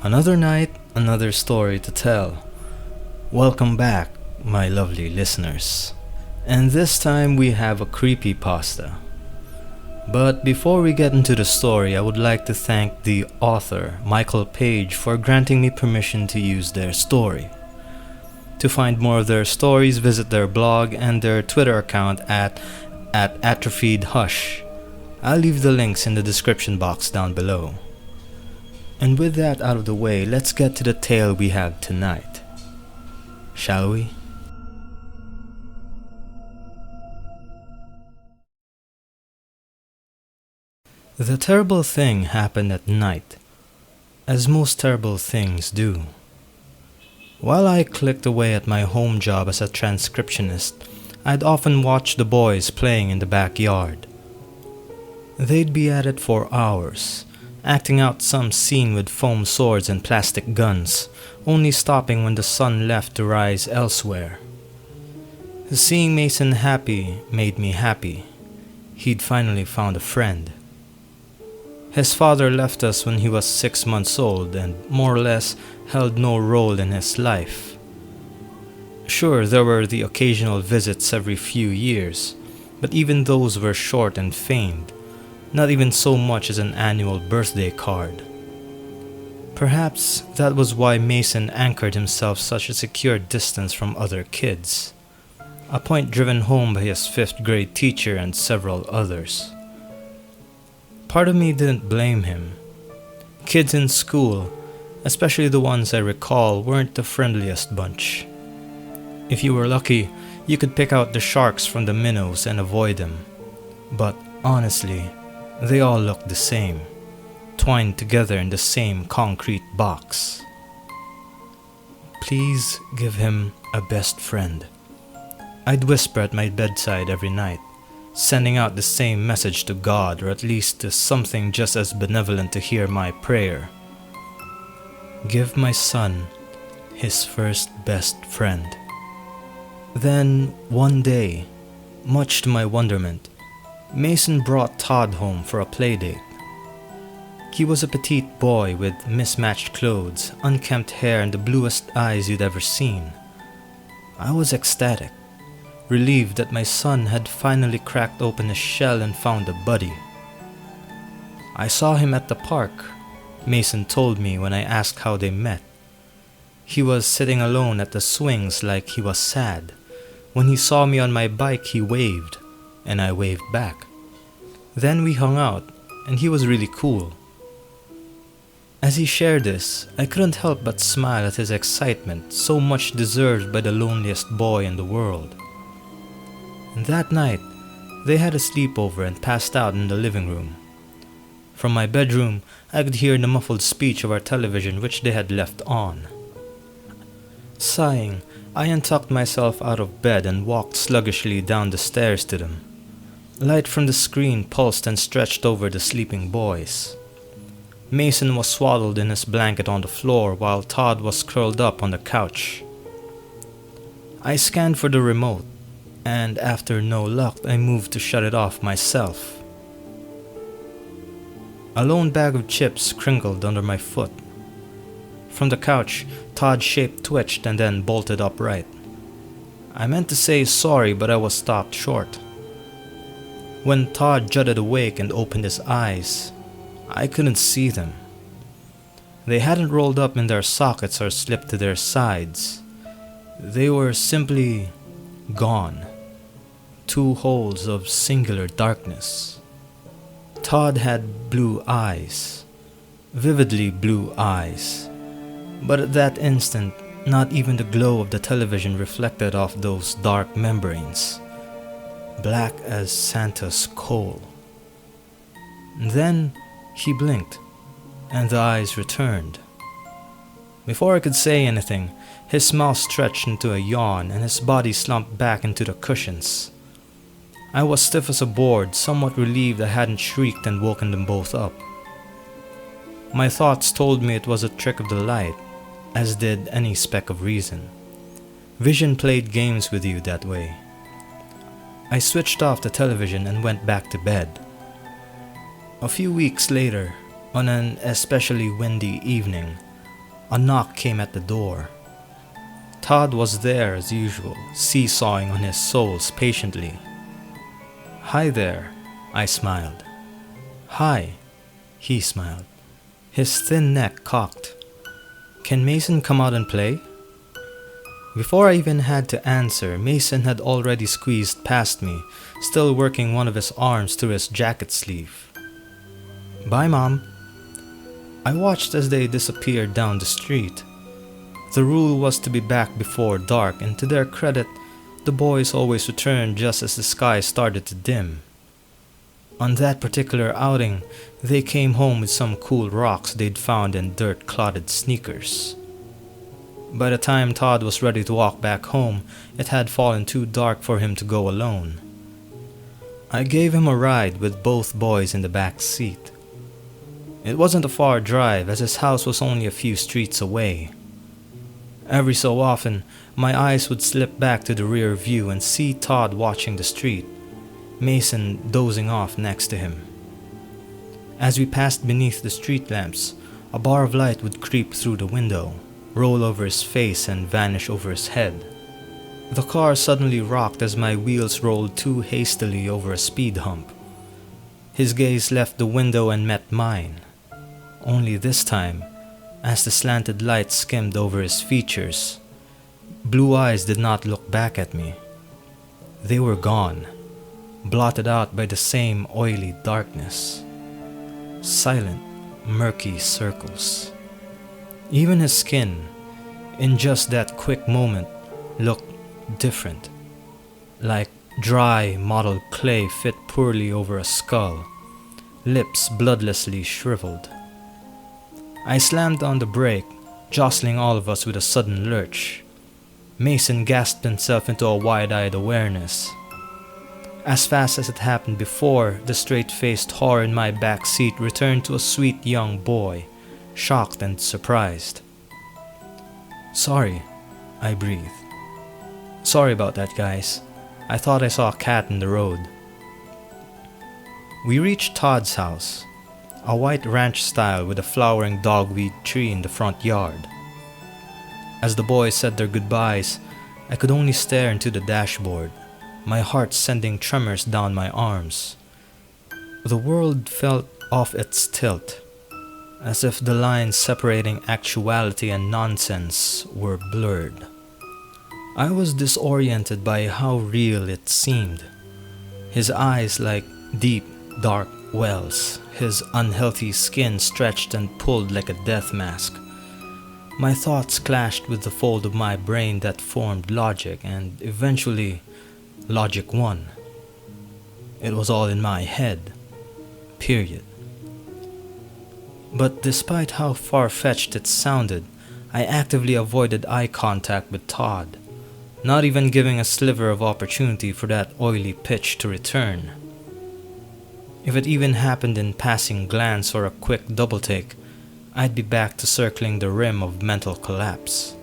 Another night, another story to tell. Welcome back, my lovely listeners. And this time we have a creepypasta. But before we get into the story, I would like to thank the author, Michael Page, for granting me permission to use their story. To find more of their stories, visit their blog and their Twitter account at atrophiedhush. I'll leave the links in the description box down below. And with that out of the way, let's get to the tale we have tonight. Shall we? The terrible thing happened at night, as most terrible things do. While I clicked away at my home job as a transcriptionist, I'd often watch the boys playing in the backyard. They'd be at it for hours, acting out some scene with foam swords and plastic guns, only stopping when the sun left to rise elsewhere. Seeing Mason happy made me happy. He'd finally found a friend. His father left us when he was 6 months old and more or less held no role in his life. Sure, there were the occasional visits every few years, but even those were short and faint. Not even so much as an annual birthday card. Perhaps that was why Mason anchored himself such a secure distance from other kids, a point driven home by his 5th grade teacher and several others. Part of me didn't blame him. Kids in school, especially the ones I recall, weren't the friendliest bunch. If you were lucky, you could pick out the sharks from the minnows and avoid them. But honestly, they all looked the same, twined together in the same concrete box. Please give him a best friend. I'd whisper at my bedside every night, sending out the same message to God, or at least to something just as benevolent to hear my prayer. Give my son his first best friend. Then, one day, much to my wonderment, Mason brought Todd home for a playdate. He was a petite boy with mismatched clothes, unkempt hair, and the bluest eyes you'd ever seen. I was ecstatic, relieved that my son had finally cracked open his shell and found a buddy. I saw him at the park, Mason told me when I asked how they met. He was sitting alone at the swings like he was sad. When he saw me on my bike, he waved, and I waved back. Then we hung out, and he was really cool. As he shared this, I couldn't help but smile at his excitement, so much deserved by the loneliest boy in the world. And that night, they had a sleepover and passed out in the living room. From my bedroom, I could hear the muffled speech of our television which they had left on. Sighing, I untucked myself out of bed and walked sluggishly down the stairs to them. Light from the screen pulsed and stretched over the sleeping boys. Mason was swaddled in his blanket on the floor while Todd was curled up on the couch. I scanned for the remote, and after no luck, I moved to shut it off myself. A lone bag of chips crinkled under my foot. From the couch, Todd's shape twitched and then bolted upright. I meant to say sorry, but I was stopped short. When Todd jutted awake and opened his eyes, I couldn't see them. They hadn't rolled up in their sockets or slipped to their sides. They were simply gone. 2 holes of singular darkness. Todd had blue eyes, vividly blue eyes. But at that instant, not even the glow of the television reflected off those dark membranes, black as Santa's coal. Then he blinked, and the eyes returned. Before I could say anything, his mouth stretched into a yawn and his body slumped back into the cushions. I was stiff as a board, somewhat relieved I hadn't shrieked and woken them both up. My thoughts told me it was a trick of the light, as did any speck of reason. Vision played games with you that way. I switched off the television and went back to bed. A few weeks later, on an especially windy evening, A knock came at the door. Todd was there as usual, seesawing on his soles patiently. "Hi there," I smiled. "Hi," he smiled, his thin neck cocked. "Can Mason come out and play?" Before I even had to answer, Mason had already squeezed past me, still working one of his arms through his jacket sleeve. "Bye, Mom." I watched as they disappeared down the street. The rule was to be back before dark, and to their credit, the boys always returned just as the sky started to dim. On that particular outing, they came home with some cool rocks they'd found in dirt-clotted sneakers. By the time Todd was ready to walk back home, it had fallen too dark for him to go alone. I gave him a ride with both boys in the back seat. It wasn't a far drive, as his house was only a few streets away. Every so often, my eyes would slip back to the rear view and see Todd watching the street, Mason dozing off next to him. As we passed beneath the street lamps, a bar of light would creep through the window, roll over his face and vanish over his head. The car suddenly rocked as my wheels rolled too hastily over a speed hump. His gaze left the window and met mine. Only this time, as the slanted light skimmed over his features, blue eyes did not look back at me. They were gone, blotted out by the same oily darkness. Silent, murky circles. Even his skin, in just that quick moment, looked different. Like dry, mottled clay fit poorly over a skull, lips bloodlessly shriveled. I slammed on the brake, jostling all of us with a sudden lurch. Mason gasped himself into a wide-eyed awareness. As fast as it happened before, the straight-faced whore in my back seat returned to a sweet young boy, shocked and surprised. "Sorry," I breathed. "Sorry about that, guys. I thought I saw a cat in the road." We reached Todd's house, a white ranch style with a flowering dogweed tree in the front yard. As the boys said their goodbyes, I could only stare into the dashboard, my heart sending tremors down my arms. The world felt off its tilt, as if the lines separating actuality and nonsense were blurred. I was disoriented by how real it seemed. His eyes like deep, dark wells, his unhealthy skin stretched and pulled like a death mask. My thoughts clashed with the fold of my brain that formed logic, and eventually, logic won. It was all in my head. Period. But despite how far-fetched it sounded, I actively avoided eye contact with Todd, not even giving a sliver of opportunity for that oily pitch to return. If it even happened in passing glance or a quick double-take, I'd be back to circling the rim of mental collapse.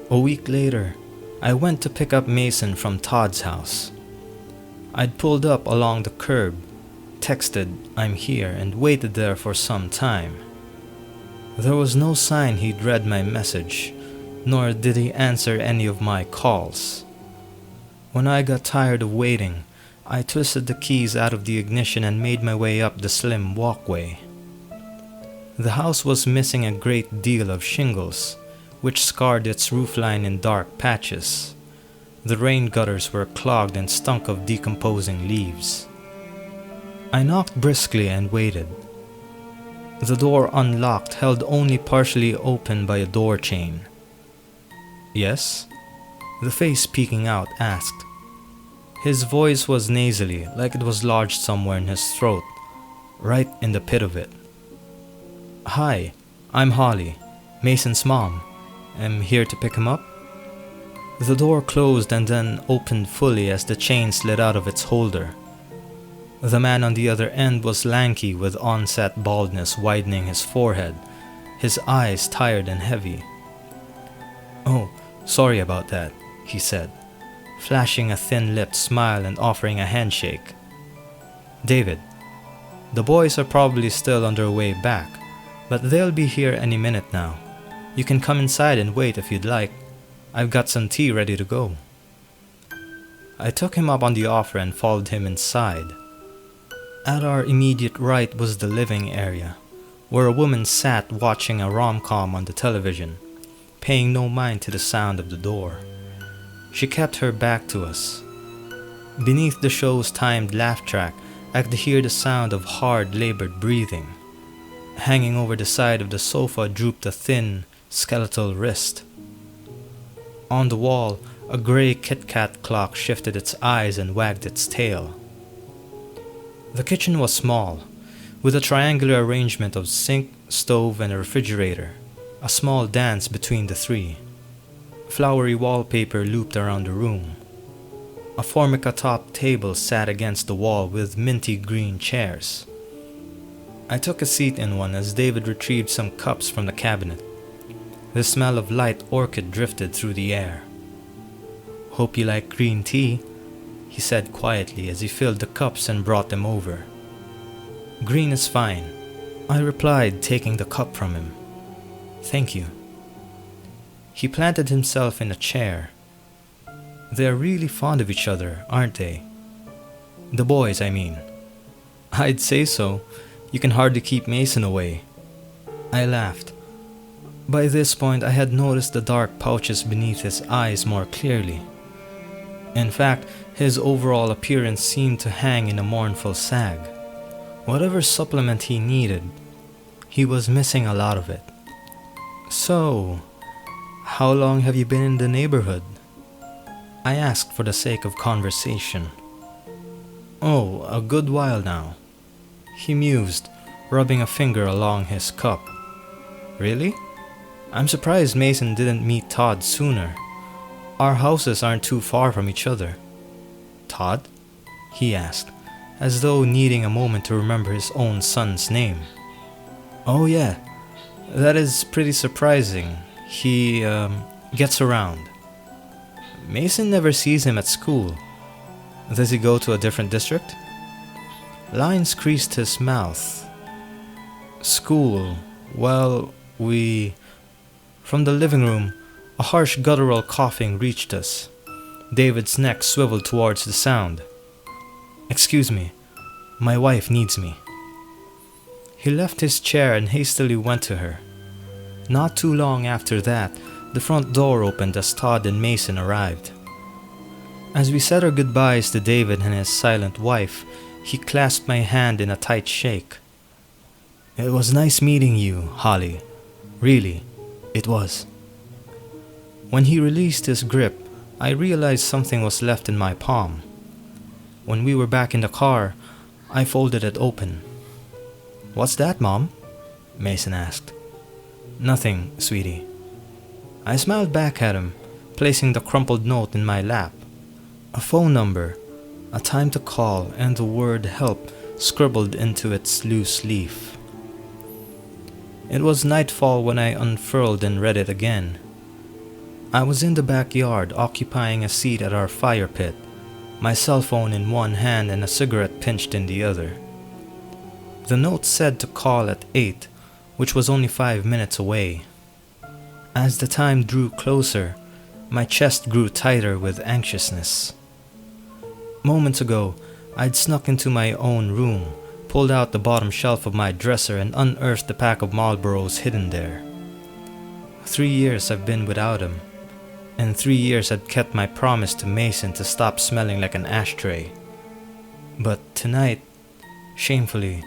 A week later, I went to pick up Mason from Todd's house. I'd pulled up along the curb, texted "I'm here," and waited there for some time. There was no sign he'd read my message, nor did he answer any of my calls. When I got tired of waiting, I twisted the keys out of the ignition and made my way up the slim walkway. The house was missing a great deal of shingles, which scarred its roofline in dark patches. The rain gutters were clogged and stunk of decomposing leaves. I knocked briskly and waited. The door, unlocked, held only partially open by a door chain. "Yes?" the face peeking out asked. His voice was nasally, like it was lodged somewhere in his throat, right in the pit of it. "Hi, I'm Holly, Mason's mom. I'm here to pick him up." The door closed and then opened fully as the chain slid out of its holder. The man on the other end was lanky with onset baldness widening his forehead, his eyes tired and heavy. "Oh, sorry about that," he said, flashing a thin-lipped smile and offering a handshake. "David, the boys are probably still on their way back, but they'll be here any minute now. You can come inside and wait if you'd like. I've got some tea ready to go." I took him up on the offer and followed him inside. At our immediate right was the living area, where a woman sat watching a rom-com on the television, paying no mind to the sound of the door. She kept her back to us. Beneath the show's timed laugh track, I could hear the sound of hard, labored breathing. Hanging over the side of the sofa drooped a thin, skeletal wrist. On the wall, a gray Kit Kat clock shifted its eyes and wagged its tail. The kitchen was small, with a triangular arrangement of sink, stove, and a refrigerator, a small dance between the three. Flowery wallpaper looped around the room. A formica-topped table sat against the wall with minty green chairs. I took a seat in one as David retrieved some cups from the cabinet. The smell of light orchid drifted through the air. "Hope you like green tea," he said quietly as he filled the cups and brought them over. "Green is fine," I replied, taking the cup from him. "Thank you." He planted himself in a chair. They're really fond of each other, aren't they? The boys, I mean. "I'd say so. You can hardly keep Mason away." I laughed. By this point, I had noticed the dark pouches beneath his eyes more clearly. In fact, his overall appearance seemed to hang in a mournful sag. Whatever supplement he needed, he was missing a lot of it. "So, how long have you been in the neighborhood?" I asked for the sake of conversation. "Oh, a good while now," he mused, rubbing a finger along his cup. "Really? I'm surprised Mason didn't meet Todd sooner. Our houses aren't too far from each other." "Todd?" he asked, as though needing a moment to remember his own son's name. "Oh yeah, that is pretty surprising. He, gets around. Mason never sees him at school. Does he go to a different district?" Lines creased his mouth. "School, well, From the living room, a harsh guttural coughing reached us. David's neck swiveled towards the sound. "Excuse me, my wife needs me." He left his chair and hastily went to her. Not too long after that, the front door opened as Todd and Mason arrived. As we said our goodbyes to David and his silent wife, he clasped my hand in a tight shake. "It was nice meeting you, Holly. Really, it was." When he released his grip, I realized something was left in my palm. When we were back in the car, I folded it open. "What's that, Mom?" Mason asked. "Nothing, sweetie." I smiled back at him, placing the crumpled note in my lap. A phone number, a time to call, and the word help scribbled into its loose leaf. It was nightfall when I unfurled and read it again. I was in the backyard, occupying a seat at our fire pit, my cell phone in one hand and a cigarette pinched in the other. The note said to call at 8, which was only 5 minutes away. As the time drew closer, my chest grew tighter with anxiousness. Moments ago, I'd snuck into my own room, pulled out the bottom shelf of my dresser and unearthed the pack of Marlboros hidden there. 3 years I've been without him, and 3 years I'd kept my promise to Mason to stop smelling like an ashtray. But tonight, shamefully,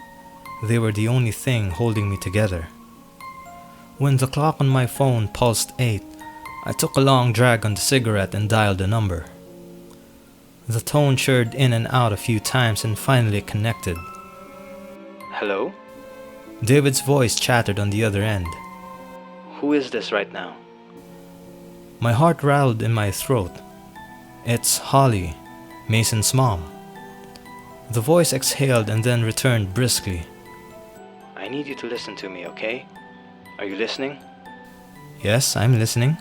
they were the only thing holding me together. When the clock on my phone pulsed 8, I took a long drag on the cigarette and dialed the number. The tone churned in and out a few times and finally connected. "Hello?" David's voice chattered on the other end. "Who is this right now?" My heart rattled in my throat. "It's Holly, Mason's mom." The voice exhaled and then returned briskly. "I need you to listen to me, okay? Are you listening?" "Yes, I'm listening."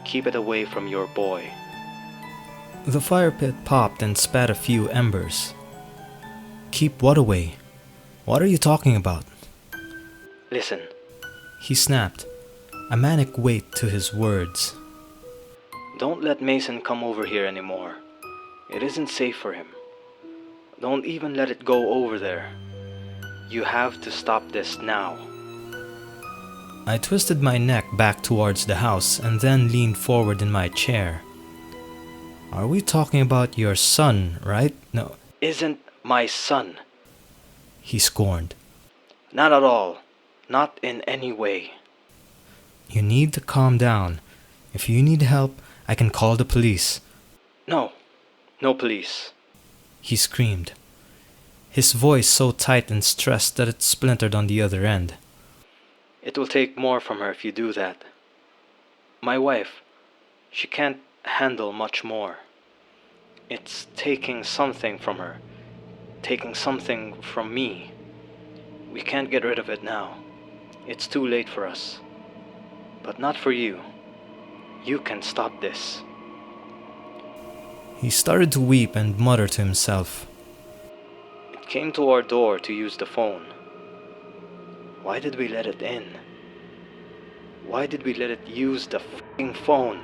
"Keep it away from your boy." The fire pit popped and spat a few embers. "Keep what away? What are you talking about?" "Listen," he snapped. a manic weight to his words. Don't let Mason come over here anymore. It isn't safe for him. Don't even let it go over there. You have to stop this now. I twisted my neck back towards the house and then leaned forward in my chair. Are we talking about your son, right? No, isn't my son, he scorned. Not at all. Not in any way. You need to calm down. If you need help, I can call the police. No, no police, he screamed, his voice so tight and stressed that it splintered on the other end. It will take more from her if you do that. My wife, she can't handle much more. It's taking something from her, taking something from me. We can't get rid of it now. It's too late for us. But not for you. You can stop this. He started to weep and mutter to himself. It came to our door to use the phone. Why did we let it in? Why did we let it use the f***ing phone?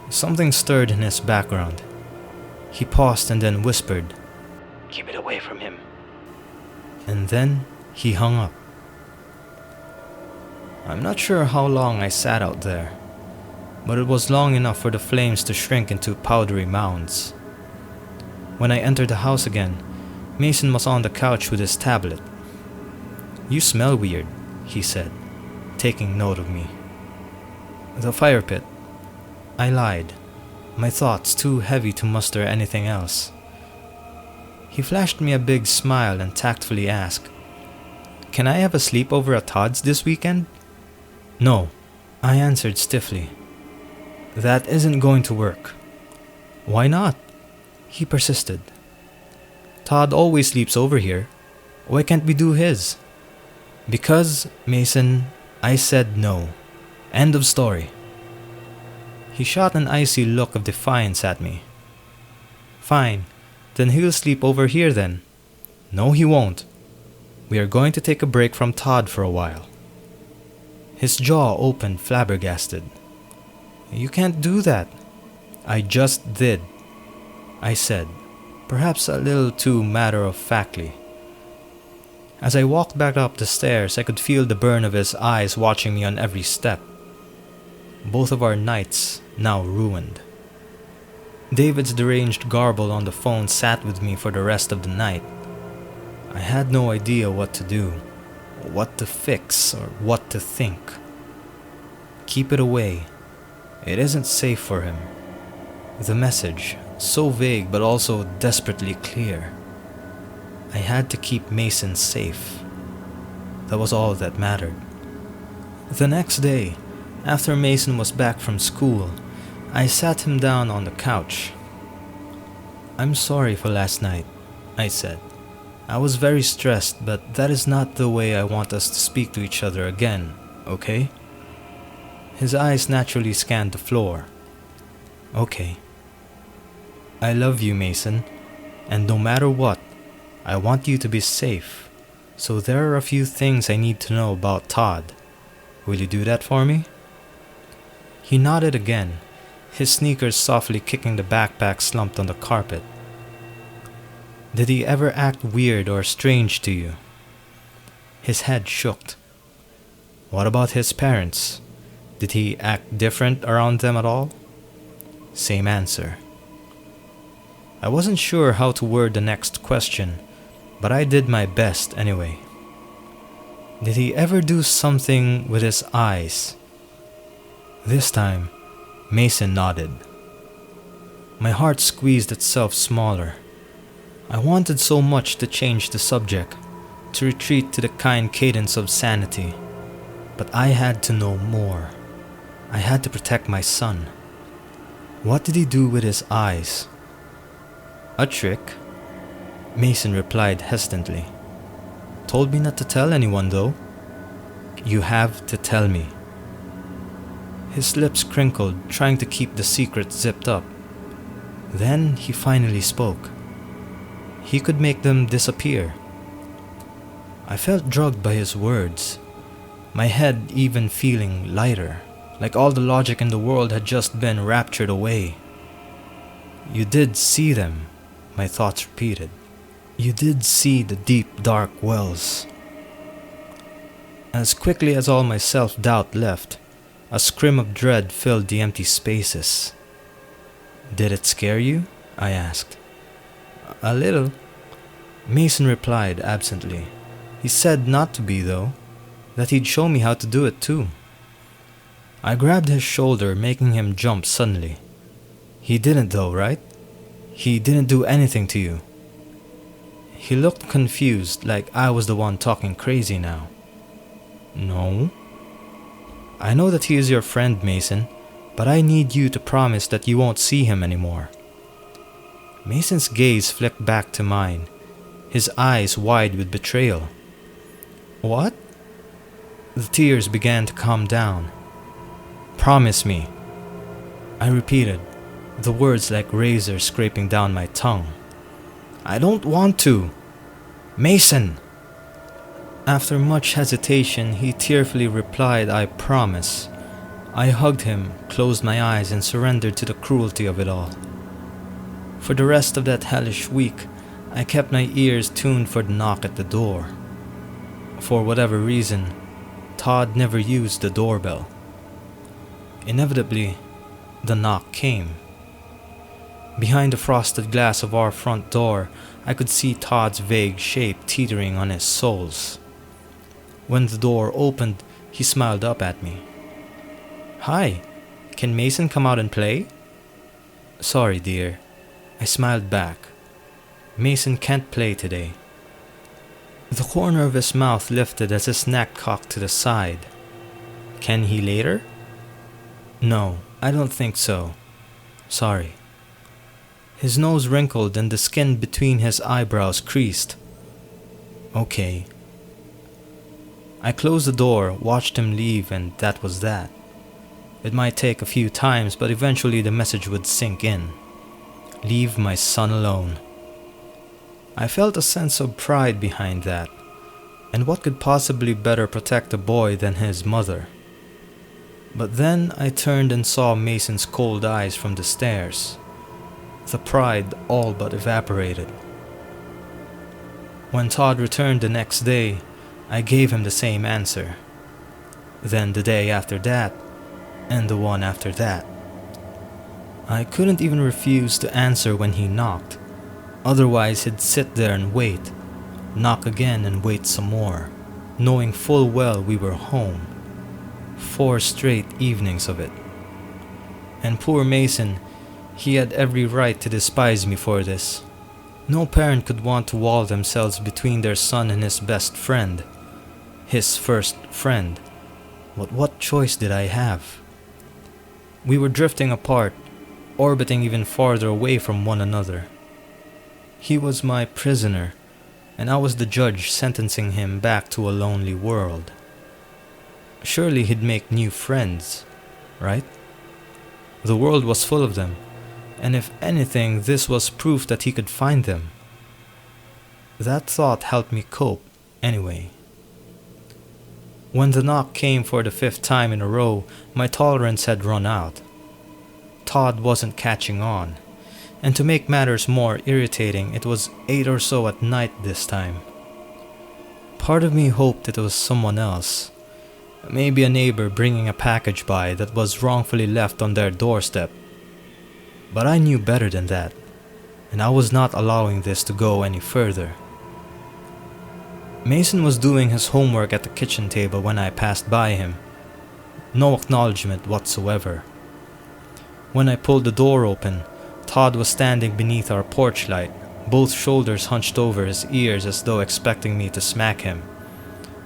Something stirred in his background. He paused and then whispered, "Keep it away from him." And then he hung up. I'm not sure how long I sat out there, but it was long enough for the flames to shrink into powdery mounds. When I entered the house again, Mason was on the couch with his tablet. "You smell weird," he said, taking note of me. "The fire pit." I lied, my thoughts too heavy to muster anything else. He flashed me a big smile and tactfully asked, "Can I have a sleepover at Todd's this weekend?" "No," I answered stiffly. "That isn't going to work." "Why not?" He persisted. "Todd always sleeps over here. Why can't we do his?" "Because, Mason, I said no. End of story." He shot an icy look of defiance at me. "Fine, then he'll sleep over here then." "No, he won't. We are going to take a break from Todd for a while." His jaw opened flabbergasted. "You can't do that." "I just did," I said, perhaps a little too matter-of-factly. As I walked back up the stairs, I could feel the burn of his eyes watching me on every step. Both of our nights now ruined. David's deranged garble on the phone sat with me for the rest of the night. I had no idea what to do, what to fix, or what to think. Keep it away. It isn't safe for him. The message, so vague but also desperately clear. I had to keep Mason safe. That was all that mattered. The next day, after Mason was back from school, I sat him down on the couch. "I'm sorry for last night," I said. "I was very stressed, but that is not the way I want us to speak to each other again, okay?" His eyes naturally scanned the floor. "Okay. I love you, Mason, and no matter what, I want you to be safe, so there are a few things I need to know about Todd. Will you do that for me?" He nodded again, his sneakers softly kicking the backpack slumped on the carpet. "Did he ever act weird or strange to you?" His head shook. "What about his parents? Did he act different around them at all?" Same answer. I wasn't sure how to word the next question, but I did my best anyway. "Did he ever do something with his eyes?" This time, Mason nodded. My heart squeezed itself smaller. I wanted so much to change the subject, to retreat to the kind cadence of sanity. But I had to know more. I had to protect my son. What did he do with his eyes? "A trick," Mason replied hesitantly. "Told me not to tell anyone though." "You have to tell me." His lips crinkled, trying to keep the secret zipped up. Then he finally spoke. He could make them disappear. I felt drugged by his words. my head even feeling lighter, like all the logic in the world had just been raptured away. "You did see them," my thoughts repeated. "You did see the deep, dark wells." As quickly as all my self-doubt left, a scream of dread filled the empty spaces. "Did it scare you?" I asked. "A little," Mason replied absently. He said not to be, though, that he'd show me how to do it too. I grabbed his shoulder, making him jump suddenly. "He didn't though, right? He didn't do anything to you?" He looked confused, like I was the one talking crazy now. "No." "I know that he is your friend, Mason, but I need you to promise that you won't see him anymore." Mason's gaze flicked back to mine, his eyes wide with betrayal. "What?" The tears began to calm down. "Promise me," I repeated, the words like razors scraping down my tongue. "I don't want to. Mason!" After much hesitation, he tearfully replied, "I promise." I hugged him, closed my eyes, and surrendered to the cruelty of it all. For the rest of that hellish week, I kept my ears tuned for the knock at the door. For whatever reason, Todd never used the doorbell. Inevitably, the knock came. Behind the frosted glass of our front door, I could see Todd's vague shape teetering on his soles. When the door opened, he smiled up at me. "Hi, can Mason come out and play?" "Sorry, dear," I smiled back. "Mason can't play today." The corner of his mouth lifted as his neck cocked to the side. "Can he later?" "No, I don't think so. Sorry." His nose wrinkled and the skin between his eyebrows creased. "Okay." I closed the door, watched him leave, and that was that. It might take a few times, but eventually the message would sink in. Leave my son alone. I felt a sense of pride behind that, and what could possibly better protect a boy than his mother? But then I turned and saw Mason's cold eyes from the stairs. The pride all but evaporated. When Todd returned the next day, I gave him the same answer. Then the day after that, and the one after that. I couldn't even refuse to answer when he knocked. Otherwise, he'd sit there and wait, knock again and wait some more, knowing full well we were home. 4 straight evenings of it. And poor Mason, he had every right to despise me for this. No parent could want to wall themselves between their son and his best friend. His first friend. But what choice did I have? We were drifting apart, orbiting even farther away from one another. He was my prisoner, and I was the judge sentencing him back to a lonely world. Surely he'd make new friends, right? The world was full of them, and if anything, this was proof that he could find them. That thought helped me cope, anyway. When the knock came for the 5th time in a row, my tolerance had run out. Todd wasn't catching on, and to make matters more irritating, it was 8 or so at night this time. Part of me hoped it was someone else, maybe a neighbor bringing a package by that was wrongfully left on their doorstep. But I knew better than that, and I was not allowing this to go any further. Mason was doing his homework at the kitchen table when I passed by him. No acknowledgement whatsoever. When I pulled the door open, Todd was standing beneath our porch light, both shoulders hunched over his ears as though expecting me to smack him.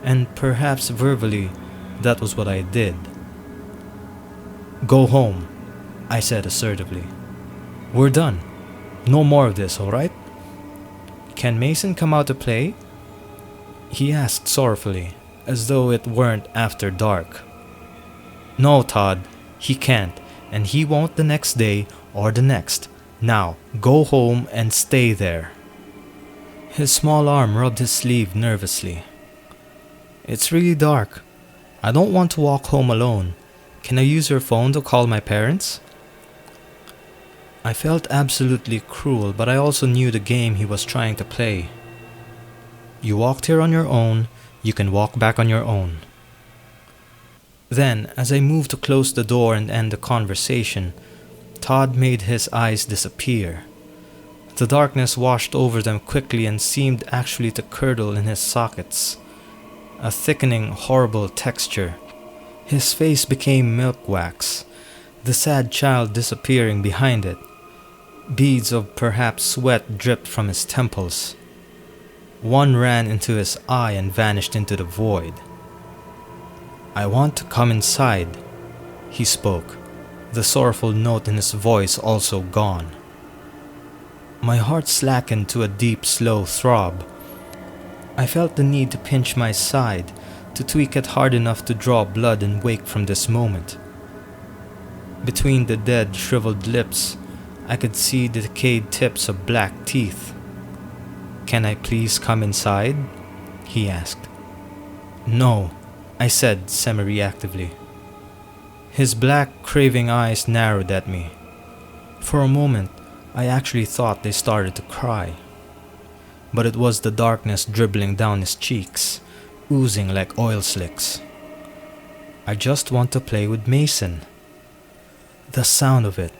And perhaps verbally, that was what I did. "Go home," I said assertively. "We're done. No more of this, alright?" "Can Mason come out to play?" he asked sorrowfully, as though it weren't after dark. "No, Todd, he can't, and he won't the next day or the next. Now, go home and stay there." His small arm rubbed his sleeve nervously. "It's really dark," I don't want to walk home alone. Can I use your phone to call my parents? I felt absolutely cruel, but I also knew the game he was trying to play. You walked here on your own, you can walk back on your own. Then, as I moved to close the door and end the conversation, Todd made his eyes disappear. The darkness washed over them quickly and seemed actually to curdle in his sockets. A thickening, horrible texture. His face became milk wax, the sad child disappearing behind it. Beads of perhaps sweat dripped from his temples. One ran into his eye and vanished into the void. I want to come inside, he spoke, the sorrowful note in his voice also gone. My heart slackened to a deep, slow throb. I felt the need to pinch my side, to tweak it hard enough to draw blood and wake from this moment. Between the dead, shriveled lips, I could see the decayed tips of black teeth. "Can I please come inside?" he asked. "No," I said semi-reactively. His black, craving eyes narrowed at me. For a moment, I actually thought they started to cry. But it was the darkness dribbling down his cheeks, oozing like oil slicks. "I just want to play with Mason." The sound of it.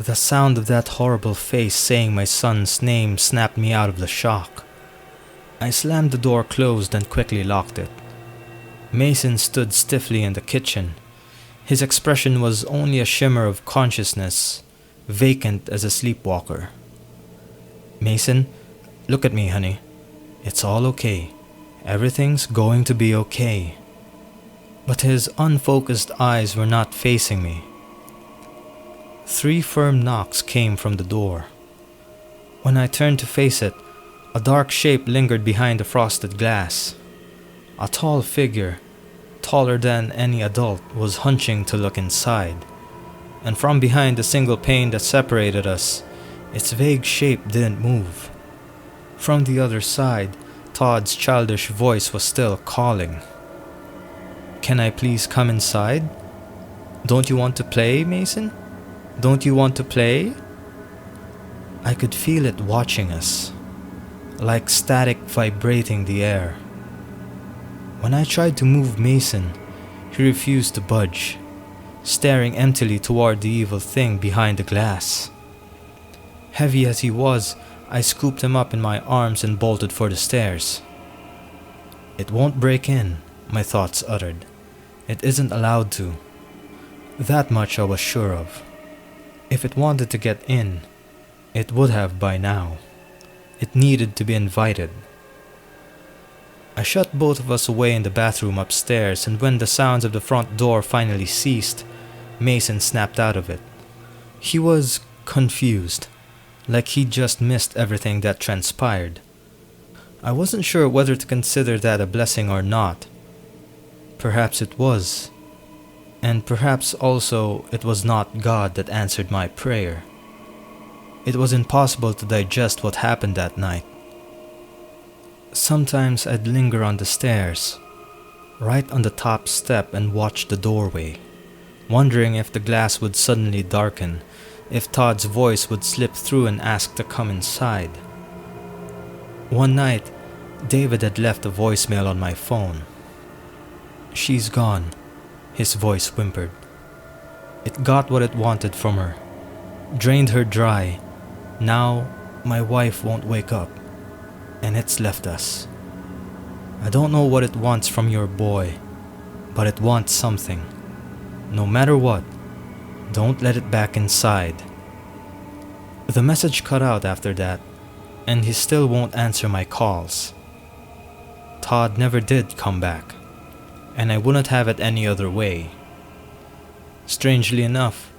The sound of that horrible face saying my son's name snapped me out of the shock. I slammed the door closed and quickly locked it. Mason stood stiffly in the kitchen. His expression was only a shimmer of consciousness, vacant as a sleepwalker. "Mason, look at me, honey. It's all okay. Everything's going to be okay." But his unfocused eyes were not facing me. 3 firm knocks came from the door. When I turned to face it, a dark shape lingered behind the frosted glass. A tall figure, taller than any adult, was hunching to look inside. And from behind the single pane that separated us, its vague shape didn't move. From the other side, Todd's childish voice was still calling. "Can I please come inside? Don't you want to play, Mason? Don't you want to play?" I could feel it watching us, like static vibrating the air. When I tried to move Mason, he refused to budge, staring emptily toward the evil thing behind the glass. Heavy as he was, I scooped him up in my arms and bolted for the stairs. "It won't break in," my thoughts uttered. "It isn't allowed to." That much I was sure of. If it wanted to get in, it would have by now. It needed to be invited. I shut both of us away in the bathroom upstairs, and when the sounds of the front door finally ceased, Mason snapped out of it. He was confused, like he'd just missed everything that transpired. I wasn't sure whether to consider that a blessing or not. Perhaps it was. And perhaps also it was not God that answered my prayer. It was impossible to digest what happened that night. Sometimes I'd linger on the stairs, right on the top step, and watch the doorway, wondering if the glass would suddenly darken, if Todd's voice would slip through and ask to come inside. One night, David had left a voicemail on my phone. "She's gone," his voice whimpered. "It got what it wanted from her, drained her dry. Now, my wife won't wake up, and it's left us. I don't know what it wants from your boy, but it wants something. No matter what, don't let it back inside." The message cut out after that, and he still won't answer my calls. Todd never did come back, and I wouldn't have it any other way. Strangely enough,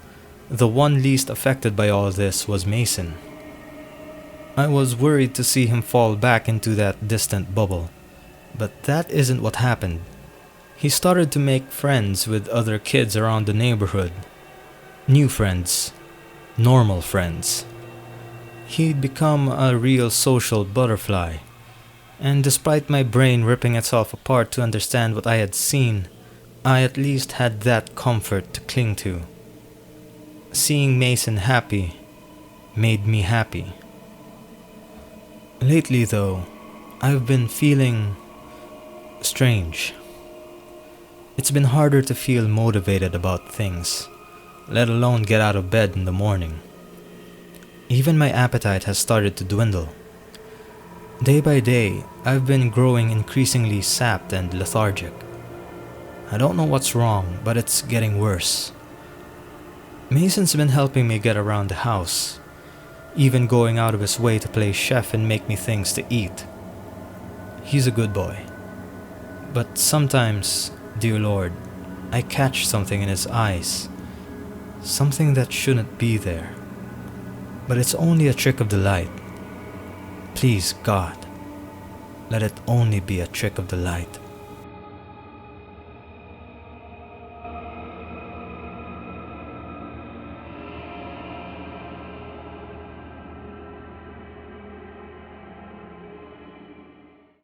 the one least affected by all this was Mason. I was worried to see him fall back into that distant bubble, but that isn't what happened. He started to make friends with other kids around the neighborhood. New friends. Normal friends. He'd become a real social butterfly. And despite my brain ripping itself apart to understand what I had seen, I at least had that comfort to cling to. Seeing Mason happy made me happy. Lately, though, I've been feeling strange. It's been harder to feel motivated about things, let alone get out of bed in the morning. Even my appetite has started to dwindle. Day by day, I've been growing increasingly sapped and lethargic. I don't know what's wrong, but it's getting worse. Mason's been helping me get around the house, even going out of his way to play chef and make me things to eat. He's a good boy. But sometimes, dear Lord, I catch something in his eyes, something that shouldn't be there. But it's only a trick of the light. Please, God, let it only be a trick of the light.